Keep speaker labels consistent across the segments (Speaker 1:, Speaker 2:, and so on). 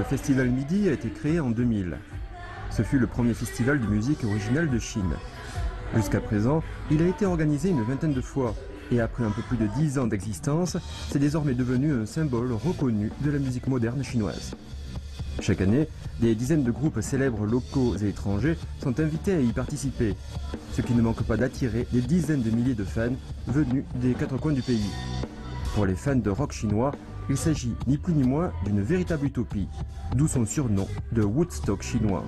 Speaker 1: Festival Midi a été créé en 2000. Ce fut le premier festival de musique originale de Chine. Jusqu'à présent, il a été organisé une vingtaine de fois et après un peu plus de 10 ans d'existence, c'est désormais devenu un symbole reconnu de la musique moderne chinoise. Chaque année, des dizaines de groupes célèbres locaux et étrangers sont invités à y participer, ce qui ne manque pas d'attirer des dizaines de milliers de fans venus des quatre coins du pays. Pour les fans de rock chinois, il s'agit ni plus ni moins d'une véritable utopie, d'où son surnom de Woodstock chinois.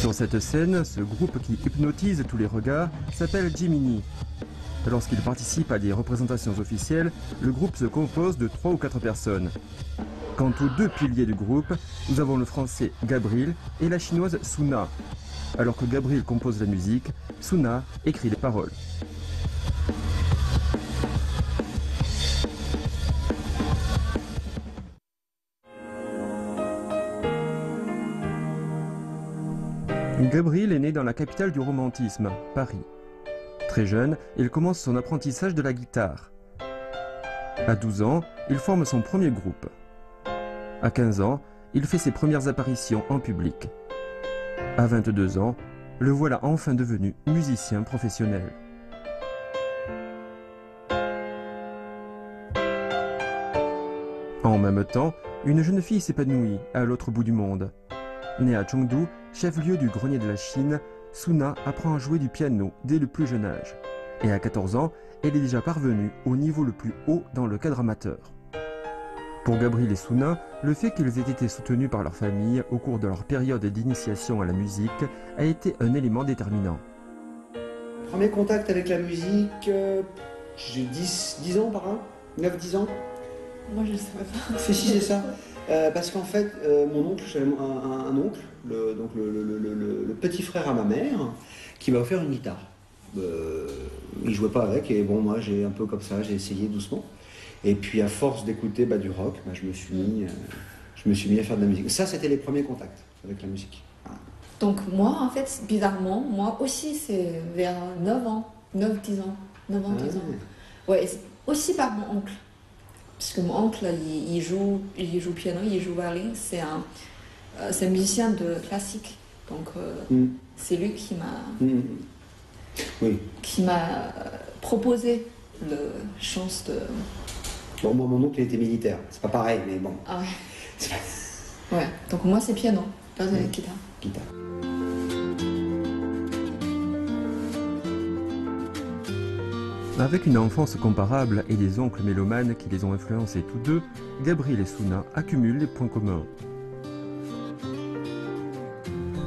Speaker 1: Sur cette scène, ce groupe qui hypnotise tous les regards s'appelle Jiminy. Lorsqu'il participe à des représentations officielles, le groupe se compose de 3 ou 4 personnes. Quant aux 2 piliers du groupe, nous avons le français Gabriel et la chinoise Suna. Alors que Gabriel compose la musique, Suna écrit les paroles. Gabriel est né dans la capitale du romantisme, Paris. Très jeune, il commence son apprentissage de la guitare. À 12 ans, il forme son premier groupe. À 15 ans, il fait ses premières apparitions en public. À 22 ans, le voilà enfin devenu musicien professionnel. En même temps, une jeune fille s'épanouit à l'autre bout du monde. Née à Chengdu, chef-lieu du grenier de la Chine, Suna apprend à jouer du piano dès le plus jeune âge. Et à 14 ans, elle est déjà parvenue au niveau le plus haut dans le cadre amateur. Pour Gabriel et Suna, le fait qu'ils aient été soutenus par leur famille au cours de leur période d'initiation à la musique a été un élément déterminant.
Speaker 2: Premier contact avec la musique, j'ai 10 ans par là, 9-10 ans.
Speaker 3: Moi je ne savais pas.
Speaker 2: Si, c'est ça. Parce qu'en fait, mon oncle, j'avais un oncle, le petit frère à ma mère, qui m'a offert une guitare. Il jouait pas avec, et bon, moi, j'ai un peu comme ça, j'ai essayé doucement. Et puis, à force d'écouter du rock, je me suis mis à faire de la musique. Ça, c'était les premiers contacts avec la musique. Voilà.
Speaker 3: Donc moi, en fait, bizarrement, moi aussi, c'est vers 9 ans, 9-10 ans, 9 ans, 10 ans. Ouais, aussi par mon oncle. Parce que mon oncle, il joue piano, il joue violon, c'est un musicien de classique. Donc c'est lui qui m'a proposé la chance de...
Speaker 2: Bon, moi, mon oncle était militaire, c'est pas pareil, mais bon.
Speaker 3: Ah ouais. Ouais, donc moi c'est piano, pas de guitare.
Speaker 2: Guitare.
Speaker 1: Avec une enfance comparable et des oncles mélomanes qui les ont influencés tous deux, Gabriel et Suna accumulent les points communs.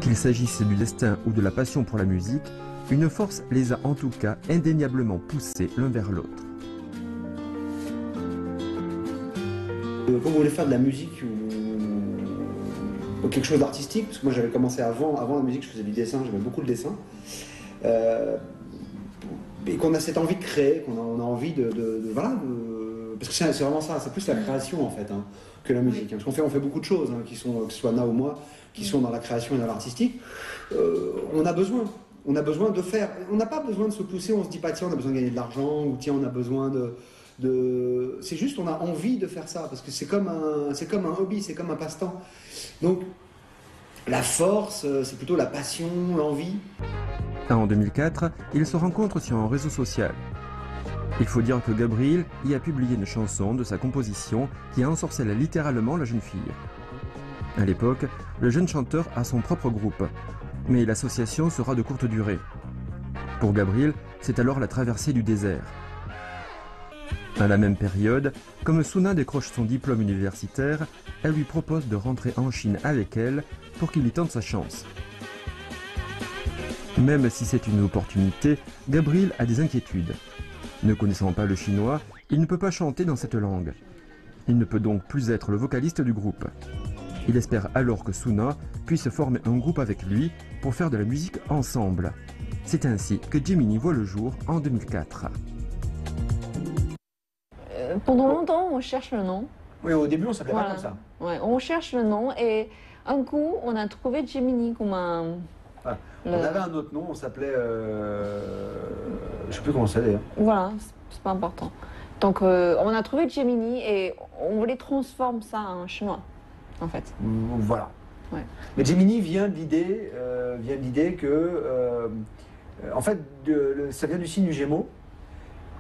Speaker 1: Qu'il s'agisse du destin ou de la passion pour la musique, une force les a en tout cas indéniablement poussés l'un vers l'autre.
Speaker 2: Quand vous voulez faire de la musique ou quelque chose d'artistique, parce que moi j'avais commencé avant la musique, je faisais du dessin, j'aimais beaucoup le dessin. Et qu'on a cette envie de créer, qu'on a envie parce que c'est vraiment ça, c'est plus la création en fait que la musique. Parce qu'on fait beaucoup de choses, que ce soit Na ou moi, qui sont dans la création et dans l'artistique. On a besoin de faire. On n'a pas besoin de se pousser, on se dit pas tiens on a besoin de gagner de l'argent, ou tiens on a besoin c'est juste on a envie de faire ça, parce que c'est comme un hobby, c'est comme un passe-temps. Donc la force, c'est plutôt la passion, l'envie.
Speaker 1: En 2004, ils se rencontrent sur un réseau social. Il faut dire que Gabriel y a publié une chanson de sa composition qui ensorcelle littéralement la jeune fille. À l'époque, le jeune chanteur a son propre groupe, mais l'association sera de courte durée. Pour Gabriel, c'est alors la traversée du désert. À la même période, comme Suna décroche son diplôme universitaire, elle lui propose de rentrer en Chine avec elle pour qu'il y tente sa chance. Même si c'est une opportunité, Gabriel a des inquiétudes. Ne connaissant pas le chinois, il ne peut pas chanter dans cette langue. Il ne peut donc plus être le vocaliste du groupe. Il espère alors que Suna puisse former un groupe avec lui pour faire de la musique ensemble. C'est ainsi que Jiminy voit le jour en 2004.
Speaker 3: Pendant longtemps, on cherche le nom.
Speaker 2: Oui, au début on s'appelait pas comme ça.
Speaker 3: Ouais, on cherche le nom et un coup, on a trouvé Jiminy comme un
Speaker 2: Voilà. On avait un autre nom, on s'appelait... je sais plus comment c'est d'ailleurs.
Speaker 3: Voilà, c'est pas important. Donc on a trouvé Gemini et on voulait transformer ça en chinois, en fait.
Speaker 2: Voilà.
Speaker 3: Ouais.
Speaker 2: Mais Gemini vient de l'idée que... en fait, ça vient du signe du Gémeaux.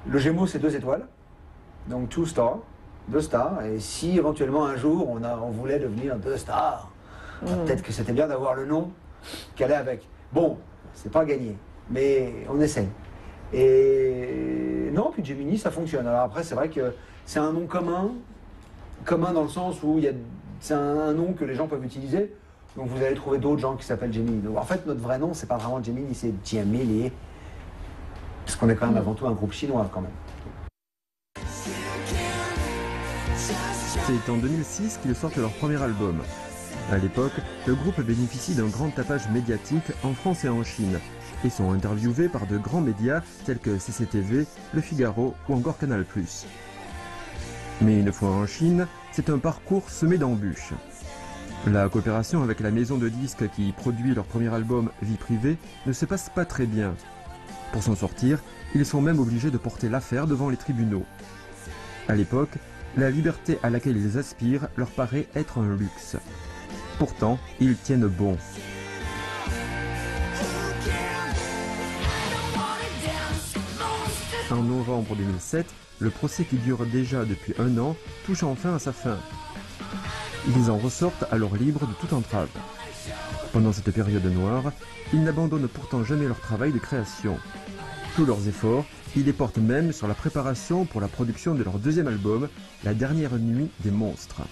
Speaker 2: Le Gémeaux, c'est 2 étoiles. Donc 2 stars, 2 stars. Et si éventuellement un jour on voulait devenir 2 stars, peut-être que c'était bien d'avoir le nom qui allait avec. Bon, c'est pas gagné, mais on essaye. Et non, puis Gemini, ça fonctionne. Alors après, c'est vrai que c'est un nom commun dans le sens où c'est un nom que les gens peuvent utiliser. Donc vous allez trouver d'autres gens qui s'appellent Gemini. Donc en fait, notre vrai nom, c'est pas vraiment Gemini, c'est Gemini. Parce qu'on est quand même avant tout un groupe chinois quand même.
Speaker 1: C'est en 2006 qu'ils sortent leur premier album. À l'époque, le groupe bénéficie d'un grand tapage médiatique en France et en Chine, et sont interviewés par de grands médias tels que CCTV, Le Figaro ou encore Canal+. Mais une fois en Chine, c'est un parcours semé d'embûches. La coopération avec la maison de disques qui produit leur premier album Vie privée ne se passe pas très bien. Pour s'en sortir, ils sont même obligés de porter l'affaire devant les tribunaux. À l'époque, la liberté à laquelle ils aspirent leur paraît être un luxe. Pourtant, ils tiennent bon. En novembre 2007, le procès qui dure déjà depuis 1 an touche enfin à sa fin. Ils en ressortent alors libres de toute entrave. Pendant cette période noire, ils n'abandonnent pourtant jamais leur travail de création. Tous leurs efforts, ils les portent même sur la préparation pour la production de leur deuxième album, La Dernière Nuit des Monstres.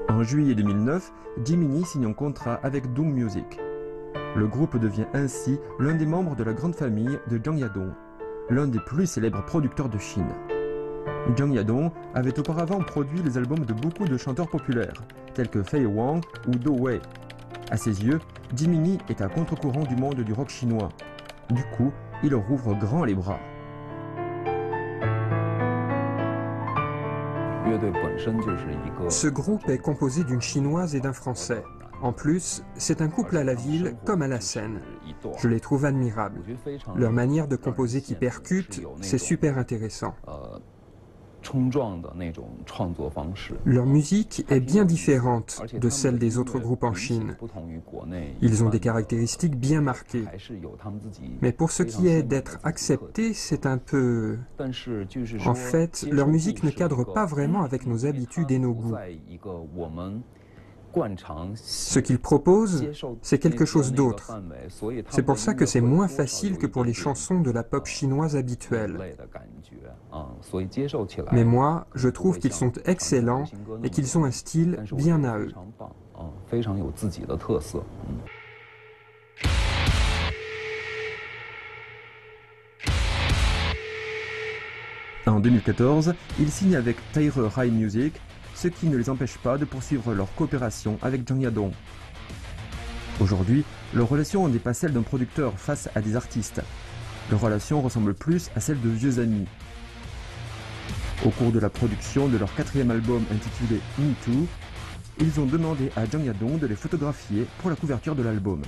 Speaker 1: En juillet 2009, Gemini signe un contrat avec Doom Music. Le groupe devient ainsi l'un des membres de la grande famille de Zhang Yadong, l'un des plus célèbres producteurs de Chine. Zhang Yadong avait auparavant produit les albums de beaucoup de chanteurs populaires, tels que Fei Wang ou Do Wei. À ses yeux, Gemini est à contre-courant du monde du rock chinois. Du coup, il leur ouvre grand les bras.
Speaker 4: Ce groupe est composé d'une chinoise et d'un français. En plus, c'est un couple à la ville comme à la scène. Je les trouve admirables. Leur manière de composer qui percute, c'est super intéressant. Leur musique est bien différente de celle des autres groupes en Chine. Ils ont des caractéristiques bien marquées. Mais pour ce qui est d'être acceptés, c'est un peu... En fait, leur musique ne cadre pas vraiment avec nos habitudes et nos goûts. Ce qu'ils proposent, c'est quelque chose d'autre. C'est pour ça que c'est moins facile que pour les chansons de la pop chinoise habituelle. Mais moi, je trouve qu'ils sont excellents et qu'ils ont un style bien à eux.
Speaker 1: En 2014, ils signent avec Taire High Music, ce qui ne les empêche pas de poursuivre leur coopération avec Zhang Yadong. Aujourd'hui, leur relation n'est pas celle d'un producteur face à des artistes. Leur relation ressemble plus à celle de vieux amis. Au cours de la production de leur 4e album intitulé Me Too, ils ont demandé à Zhang Yadong de les photographier pour la couverture de l'album.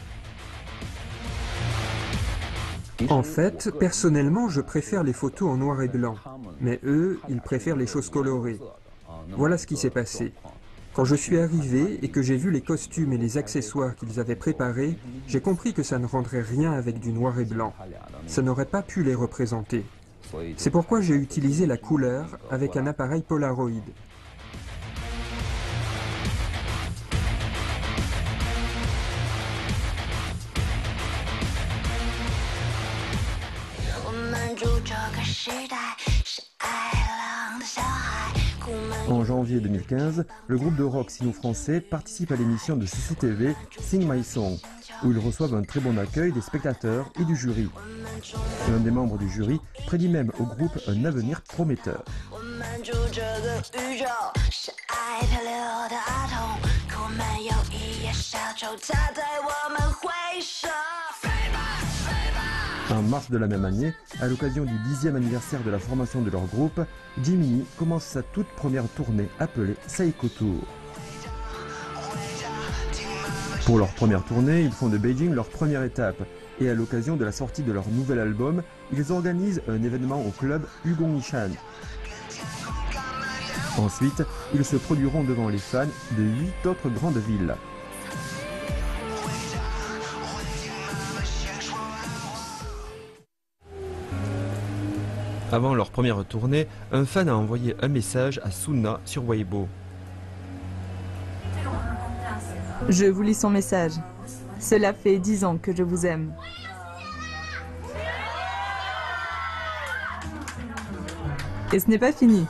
Speaker 4: En fait, personnellement, je préfère les photos en noir et blanc. Mais eux, ils préfèrent les choses colorées. Voilà ce qui s'est passé. Quand je suis arrivé et que j'ai vu les costumes et les accessoires qu'ils avaient préparés, j'ai compris que ça ne rendrait rien avec du noir et blanc. Ça n'aurait pas pu les représenter. C'est pourquoi j'ai utilisé la couleur avec un appareil Polaroid.
Speaker 1: En janvier 2015, le groupe de rock sino-français participe à l'émission de CCTV Sing My Song, où ils reçoivent un très bon accueil des spectateurs et du jury. L'un des membres du jury prédit même au groupe un avenir prometteur. En mars de la même année, à l'occasion du 10e anniversaire de la formation de leur groupe, Jiminy commence sa toute première tournée appelée Seiko Tour. Pour leur première tournée, ils font de Beijing leur première étape, et à l'occasion de la sortie de leur nouvel album, ils organisent un événement au club Hugongishan. Ensuite, ils se produiront devant les fans de 8 autres grandes villes. Avant leur première tournée, un fan a envoyé un message à Suna sur Weibo.
Speaker 5: Je vous lis son message. Cela fait 10 ans que je vous aime. Et ce n'est pas fini.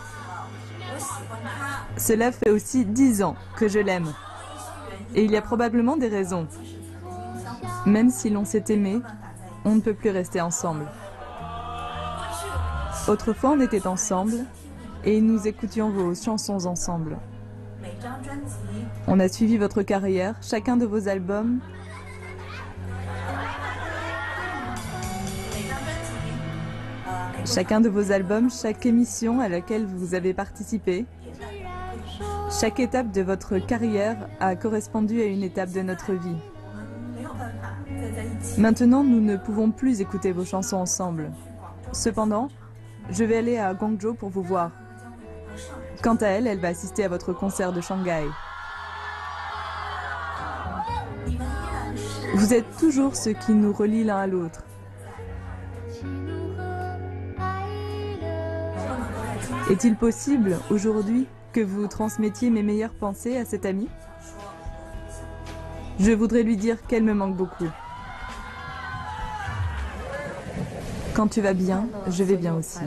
Speaker 5: Cela fait aussi 10 ans que je l'aime. Et il y a probablement des raisons. Même si l'on s'est aimé, on ne peut plus rester ensemble. Autrefois, on était ensemble et nous écoutions vos chansons ensemble. On a suivi votre carrière, chacun de vos albums. Chacun de vos albums, chaque émission à laquelle vous avez participé. Chaque étape de votre carrière a correspondu à une étape de notre vie. Maintenant, nous ne pouvons plus écouter vos chansons ensemble. Cependant, je vais aller à Guangzhou pour vous voir. Quant à elle, elle va assister à votre concert de Shanghai. Vous êtes toujours ce qui nous relie l'un à l'autre. Est-il possible, aujourd'hui, que vous transmettiez mes meilleures pensées à cette amie? Je voudrais lui dire qu'elle me manque beaucoup. Quand tu vas bien, je vais bien aussi.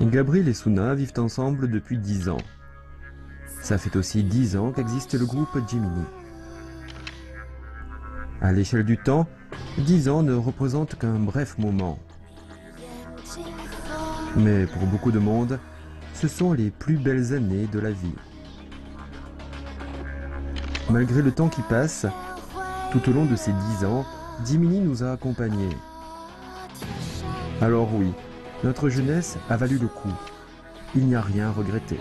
Speaker 1: Gabriel et Suna vivent ensemble depuis 10 ans. Ça fait aussi 10 ans qu'existe le groupe Jiminy. À l'échelle du temps, 10 ans ne représentent qu'un bref moment. Mais pour beaucoup de monde, ce sont les plus belles années de la vie. Malgré le temps qui passe, tout au long de ces 10 ans, Jiminy nous a accompagnés. Alors oui, notre jeunesse a valu le coup. Il n'y a rien à regretter.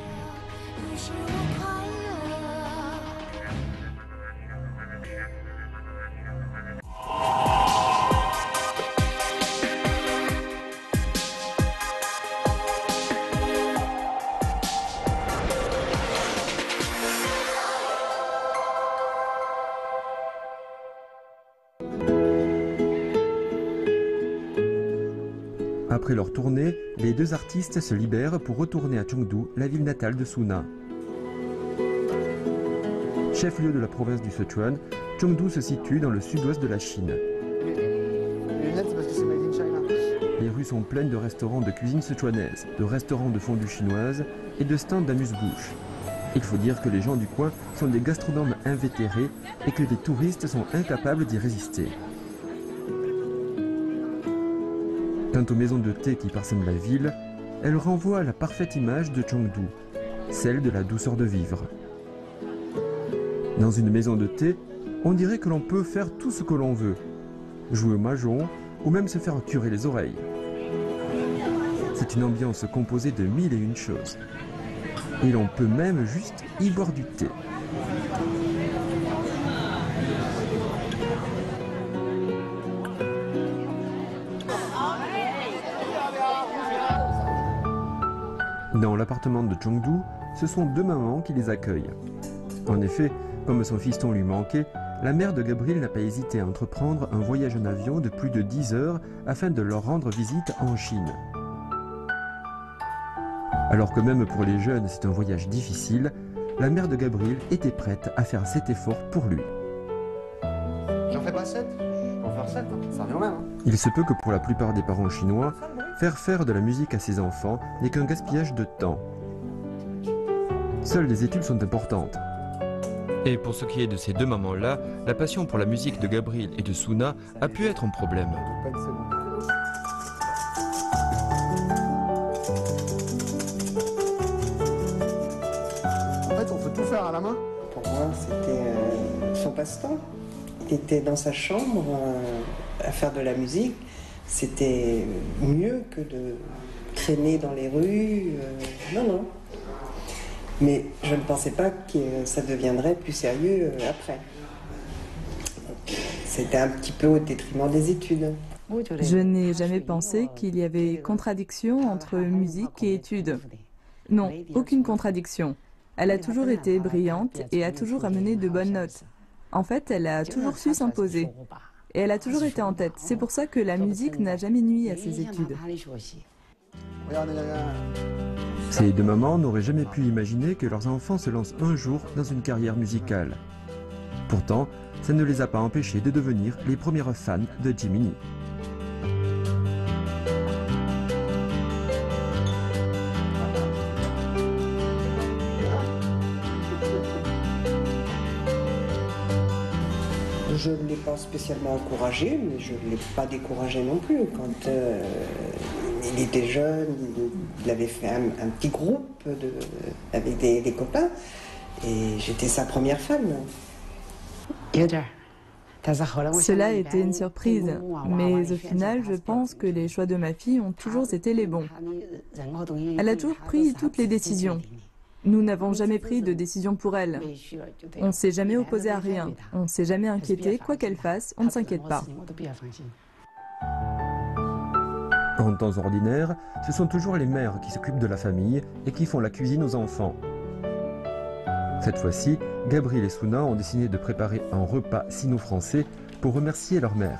Speaker 1: Après leur tournée, les deux artistes se libèrent pour retourner à Chengdu, la ville natale de Suna. Chef-lieu de la province du Sichuan, Chengdu se situe dans le sud-ouest de la Chine. Les rues sont pleines de restaurants de cuisine sichuanaise, de restaurants de fondue chinoise et de stands d'amuse-bouche. Il faut dire que les gens du coin sont des gastronomes invétérés et que les touristes sont incapables d'y résister. Quant aux maisons de thé qui parsèment la ville, elles renvoient à la parfaite image de Chengdu, celle de la douceur de vivre. Dans une maison de thé, on dirait que l'on peut faire tout ce que l'on veut, jouer au mahjong ou même se faire curer les oreilles. C'est une ambiance composée de 1001 choses. Et l'on peut même juste y boire du thé. Dans l'appartement de Chengdu, ce sont deux mamans qui les accueillent. En effet, comme son fiston lui manquait, la mère de Gabriel n'a pas hésité à entreprendre un voyage en avion de plus de 10 heures afin de leur rendre visite en Chine. Alors que même pour les jeunes c'est un voyage difficile, la mère de Gabriel était prête à faire cet effort pour lui.
Speaker 2: J'en fais pas 7, je peux en faire 7, ça revient au même.
Speaker 1: Il se peut que pour la plupart des parents chinois, faire de la musique à ses enfants n'est qu'un gaspillage de temps. Seules les études sont importantes. Et pour ce qui est de ces deux mamans-là, la passion pour la musique de Gabriel et de Suna a pu être un problème.
Speaker 2: En fait, on peut tout faire à la main.
Speaker 6: Pour moi, c'était son passe-temps. Il était dans sa chambre à faire de la musique. C'était mieux que de traîner dans les rues. Non. Mais je ne pensais pas que ça deviendrait plus sérieux après. C'était un petit peu au détriment des études.
Speaker 5: Je n'ai jamais pensé qu'il y avait contradiction entre musique et études. Non, aucune contradiction. Elle a toujours été brillante et a toujours amené de bonnes notes. En fait, elle a toujours su s'imposer. Et elle a toujours été en tête. C'est pour ça que la musique n'a jamais nui à ses études.
Speaker 1: Ces deux mamans n'auraient jamais pu imaginer que leurs enfants se lancent un jour dans une carrière musicale. Pourtant, ça ne les a pas empêchés de devenir les premières fans de Jiminy.
Speaker 6: Je ne l'ai pas spécialement encouragé, mais je ne l'ai pas découragé non plus. Quand il était jeune, il avait fait un petit groupe avec des copains, et j'étais sa première fan.
Speaker 5: Cela a été une surprise, mais au final, je pense que les choix de ma fille ont toujours été les bons. Elle a toujours pris toutes les décisions. Nous n'avons jamais pris de décision pour elle. On ne s'est jamais opposé à rien. On ne s'est jamais inquiété. Quoi qu'elle fasse, on ne s'inquiète pas.
Speaker 1: En temps ordinaire, ce sont toujours les mères qui s'occupent de la famille et qui font la cuisine aux enfants. Cette fois-ci, Gabriel et Suna ont décidé de préparer un repas sino-français pour remercier leur mère.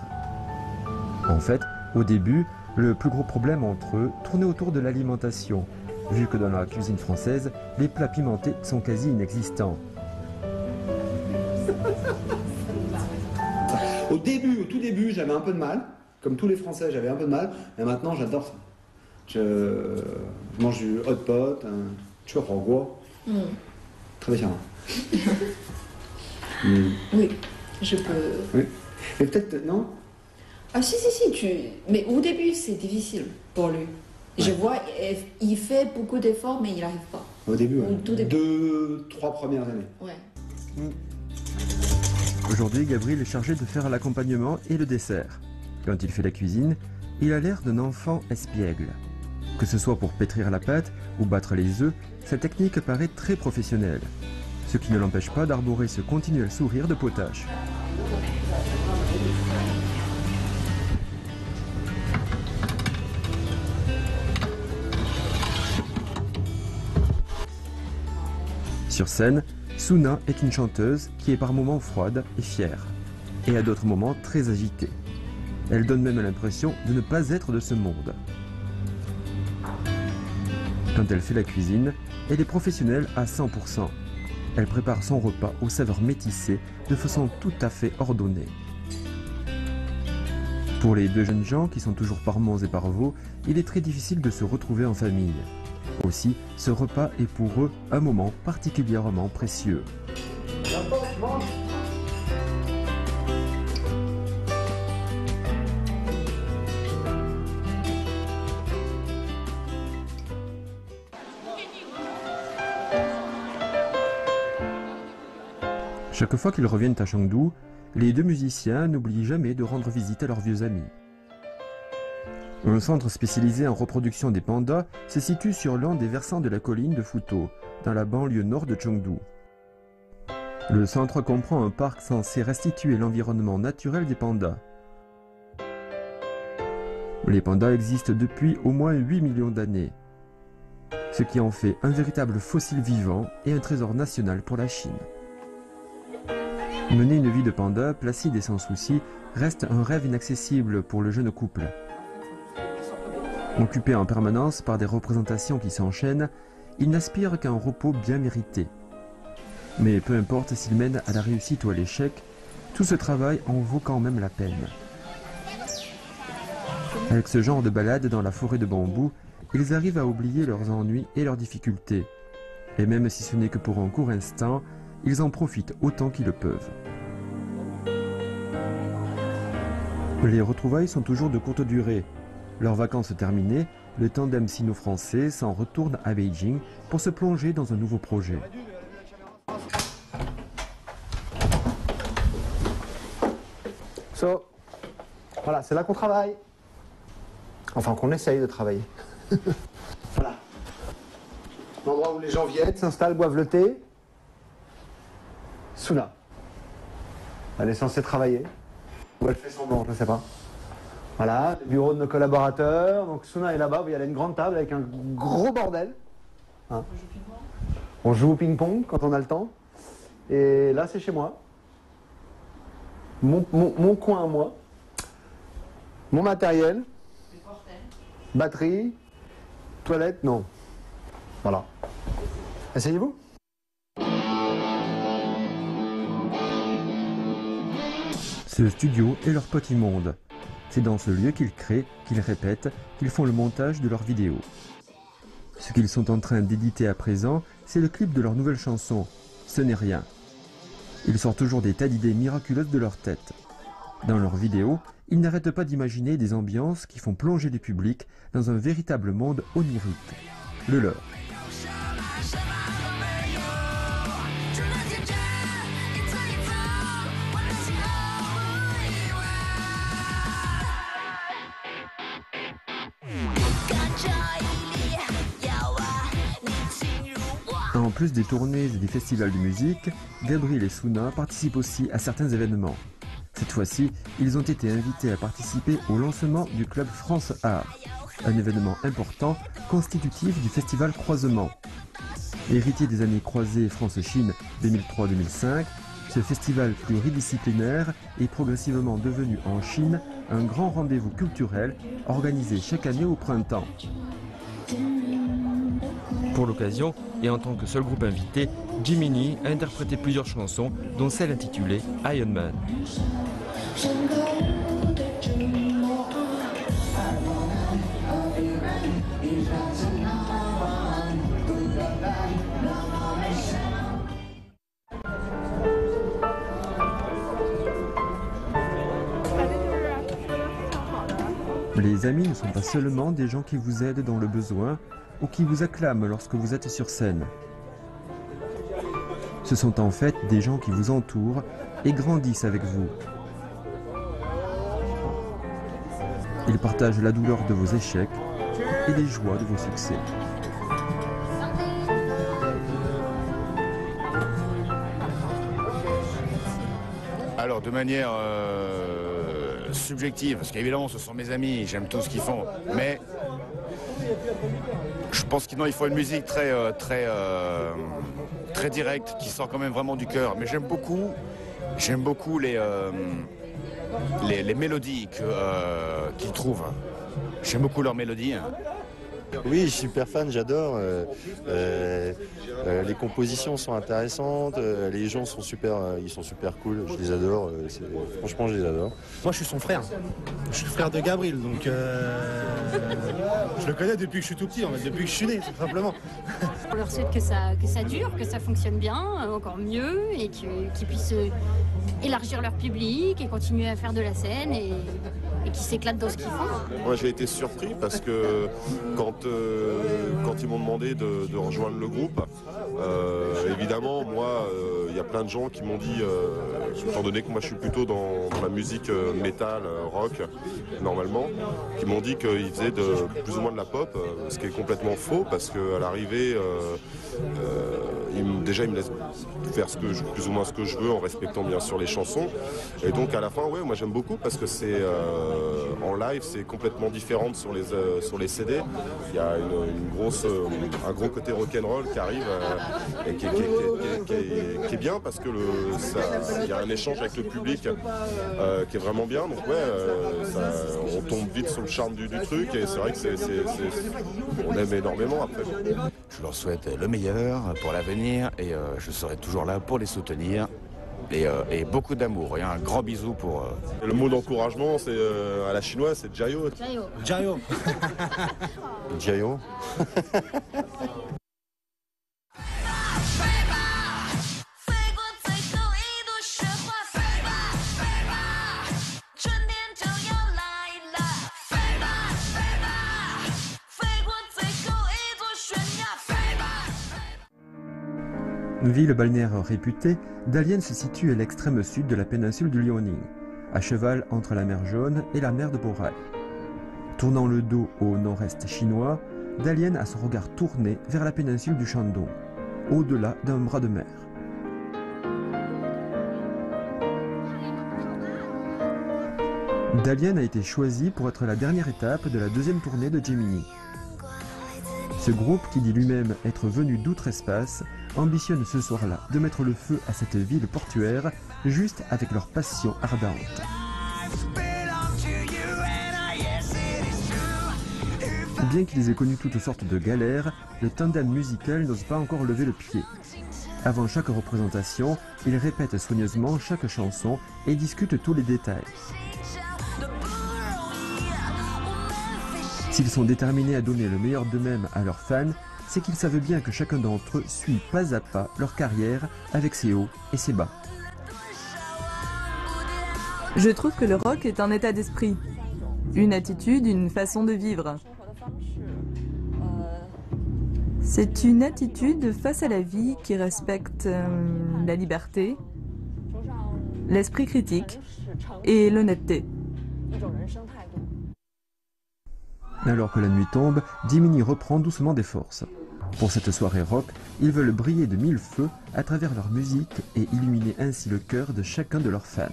Speaker 1: En fait, au début, le plus gros problème entre eux tournait autour de l'alimentation, vu que dans la cuisine française, les plats pimentés sont quasi inexistants.
Speaker 2: Au tout début, j'avais un peu de mal. Comme tous les Français, j'avais un peu de mal. Mais maintenant, j'adore ça. Je mange du hot pot, tu vois, très bien.
Speaker 3: Oui, je peux...
Speaker 2: Oui. Mais peut-être, non?
Speaker 3: Ah si, mais au début, c'est difficile pour lui. Je vois, il fait beaucoup d'efforts, mais il n'arrive pas.
Speaker 2: Au début, ouais.
Speaker 3: Tout début.
Speaker 2: 2-3 premières années.
Speaker 3: Ouais.
Speaker 1: Aujourd'hui, Gabriel est chargé de faire l'accompagnement et le dessert. Quand il fait la cuisine, il a l'air d'un enfant espiègle. Que ce soit pour pétrir la pâte ou battre les œufs, sa technique paraît très professionnelle. Ce qui ne l'empêche pas d'arborer ce continuel sourire de potache. Sur scène, Suna est une chanteuse qui est par moments froide et fière, et à d'autres moments très agitée. Elle donne même l'impression de ne pas être de ce monde. Quand elle fait la cuisine, elle est professionnelle à 100%. Elle prépare son repas aux saveurs métissées de façon tout à fait ordonnée. Pour les deux jeunes gens qui sont toujours par Mons et par Vaux, il est très difficile de se retrouver en famille. Aussi, ce repas est pour eux un moment particulièrement précieux. Chaque fois qu'ils reviennent à Chengdu, les deux musiciens n'oublient jamais de rendre visite à leurs vieux amis. Un centre spécialisé en reproduction des pandas se situe sur l'un des versants de la colline de Futo, dans la banlieue nord de Chengdu. Le centre comprend un parc censé restituer l'environnement naturel des pandas. Les pandas existent depuis au moins 8 millions d'années, ce qui en fait un véritable fossile vivant et un trésor national pour la Chine. Mener une vie de panda, placide et sans souci, reste un rêve inaccessible pour le jeune couple. Occupé en permanence par des représentations qui s'enchaînent, il n'aspire qu'à un repos bien mérité. Mais peu importe s'il mène à la réussite ou à l'échec, tout ce travail en vaut quand même la peine. Avec ce genre de balade dans la forêt de bambou, ils arrivent à oublier leurs ennuis et leurs difficultés. Et même si ce n'est que pour un court instant, ils en profitent autant qu'ils le peuvent. Les retrouvailles sont toujours de courte durée. Leurs vacances terminées, le tandem sino-français s'en retourne à Beijing pour se plonger dans un nouveau projet.
Speaker 2: Voilà, c'est là qu'on travaille. Enfin, qu'on essaye de travailler. Voilà. L'endroit où les gens viennent, s'installent, boivent le thé. Suna. Elle est censée travailler. Ou elle fait semblant, je ne sais pas. Voilà, le bureau de nos collaborateurs. Donc Suna est là-bas, vous voyez, elle a une grande table avec un gros bordel. Hein. On joue au ping-pong quand on a le temps. Et là, c'est chez moi. Mon coin à moi. Mon matériel. Batterie. Toilette, non. Voilà. Asseyez-vous.
Speaker 1: Ce studio est leur petit monde. C'est dans ce lieu qu'ils créent, qu'ils répètent, qu'ils font le montage de leurs vidéos. Ce qu'ils sont en train d'éditer à présent, c'est le clip de leur nouvelle chanson, Ce n'est rien. Ils sortent toujours des tas d'idées miraculeuses de leur tête. Dans leurs vidéos, ils n'arrêtent pas d'imaginer des ambiances qui font plonger le public dans un véritable monde onirique, le leur. En plus des tournées et des festivals de musique, Gabriel et Suna participent aussi à certains événements. Cette fois-ci, ils ont été invités à participer au lancement du Club France Art, un événement important constitutif du festival Croisement. Héritier des années croisées France-Chine 2003-2005, ce festival pluridisciplinaire est progressivement devenu en Chine un grand rendez-vous culturel organisé chaque année au printemps. Pour l'occasion, et en tant que seul groupe invité, Jiminy a interprété plusieurs chansons, dont celle intitulée Iron Man. Les amis ne sont pas seulement des gens qui vous aident dans le besoin ou qui vous acclament lorsque vous êtes sur scène. Ce sont en fait des gens qui vous entourent et grandissent avec vous. Ils partagent la douleur de vos échecs et les joies de vos succès.
Speaker 7: Alors, de manière subjective, parce qu'évidemment ce sont mes amis, j'aime tout ce qu'ils font, mais je pense qu'il faut une musique très directe, qui sort quand même vraiment du cœur. Mais j'aime beaucoup les mélodies qu'ils trouvent. J'aime beaucoup leurs mélodies.
Speaker 8: Oui, je suis super fan, j'adore. Les compositions sont intéressantes, les gens sont super cool, je les adore. Franchement, je les adore.
Speaker 9: Moi, je suis son frère. Je suis le frère de Gabriel, donc je le connais depuis que je suis tout petit, en fait, depuis que je suis né, tout simplement.
Speaker 10: On leur souhaite que ça dure, que ça fonctionne bien, encore mieux, et qu'ils puissent élargir leur public et continuer à faire de la scène et qu'ils s'éclatent dans ce qu'ils font.
Speaker 8: Moi, j'ai été surpris parce que quand ils m'ont demandé de rejoindre le groupe, évidemment, moi, il y a plein de gens qui m'ont dit, étant donné que moi je suis plutôt dans la musique métal, rock, normalement, qui m'ont dit qu'ils faisaient plus ou moins de la pop, ce qui est complètement faux parce qu'à l'arrivée, déjà ils me laissent faire plus ou moins ce que je veux en respectant bien sûr les chansons. Et donc à la fin, ouais, moi j'aime beaucoup parce que c'est en live, c'est complètement différent sur les CD. Il y a un gros côté rock'n'roll qui arrive et qui est bien parce que il y a un échange avec le public qui est vraiment bien. Donc ouais, on tombe vite sur le charme du truc et c'est vrai que on aime énormément après.
Speaker 7: Je leur souhaite le meilleur pour l'avenir et je serai toujours là pour les soutenir. Et beaucoup d'amour et un grand bisou pour...
Speaker 8: Le mot d'encouragement, c'est à la chinoise, c'est Jiao.
Speaker 9: Jiao.
Speaker 8: Jiao.
Speaker 1: Ville balnéaire réputée, Dalian se situe à l'extrême sud de la péninsule du Liaoning, à cheval entre la mer Jaune et la mer de Bohai. Tournant le dos au nord-est chinois, Dalian a son regard tourné vers la péninsule du Shandong, au-delà d'un bras de mer. Dalian a été choisi pour être la dernière étape de la deuxième tournée de Gemini. Ce groupe, qui dit lui-même être venu d'outre-espace, ambitionne ce soir-là de mettre le feu à cette ville portuaire juste avec leur passion ardente. Bien qu'ils aient connu toutes sortes de galères, le tandem musical n'ose pas encore lever le pied. Avant chaque représentation, ils répètent soigneusement chaque chanson et discutent tous les détails. S'ils sont déterminés à donner le meilleur d'eux-mêmes à leurs fans, c'est qu'ils savent bien que chacun d'entre eux suit pas à pas leur carrière avec ses hauts et ses bas.
Speaker 5: Je trouve que le rock est un état d'esprit, une attitude, une façon de vivre. C'est une attitude face à la vie qui respecte la liberté, l'esprit critique et l'honnêteté.
Speaker 1: Alors que la nuit tombe, Gemini reprend doucement des forces. Pour cette soirée rock, ils veulent briller de mille feux à travers leur musique et illuminer ainsi le cœur de chacun de leurs fans.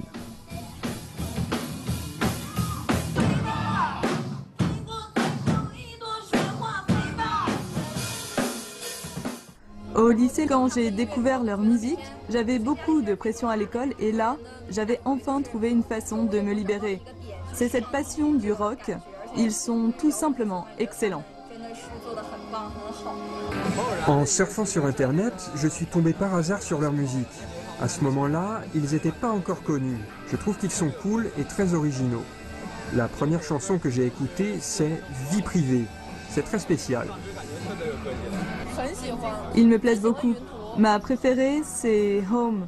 Speaker 5: Au lycée, quand j'ai découvert leur musique, j'avais beaucoup de pression à l'école et là, j'avais enfin trouvé une façon de me libérer. C'est cette passion du rock, ils sont tout simplement excellents.
Speaker 4: En surfant sur Internet, je suis tombé par hasard sur leur musique. À ce moment-là, ils n'étaient pas encore connus. Je trouve qu'ils sont cool et très originaux. La première chanson que j'ai écoutée, c'est « Vie privée ». C'est très spécial.
Speaker 5: Ils me plaisent beaucoup. Ma préférée, c'est Home.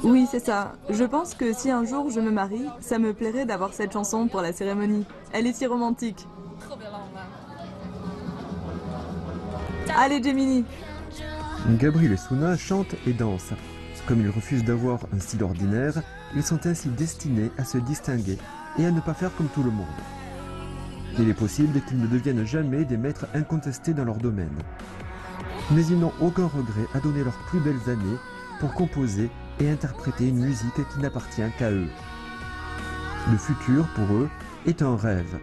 Speaker 5: Oui, c'est ça. Je pense que si un jour je me marie, ça me plairait d'avoir cette chanson pour la cérémonie. Elle est si romantique. Allez, Gemini!
Speaker 1: Gabriel et Suna chantent et dansent. Comme ils refusent d'avoir un style ordinaire, ils sont ainsi destinés à se distinguer et à ne pas faire comme tout le monde. Il est possible qu'ils ne deviennent jamais des maîtres incontestés dans leur domaine. Mais ils n'ont aucun regret à donner leurs plus belles années pour composer et interpréter une musique qui n'appartient qu'à eux. Le futur, pour eux, est un rêve.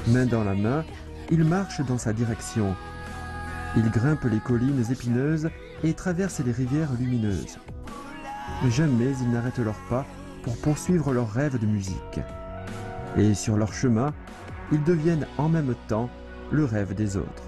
Speaker 1: Main dans la main, ils marchent dans sa direction. Ils grimpent les collines épineuses et traversent les rivières lumineuses. Jamais ils n'arrêtent leur pas pour poursuivre leur rêve de musique. Et sur leur chemin, ils deviennent en même temps le rêve des autres.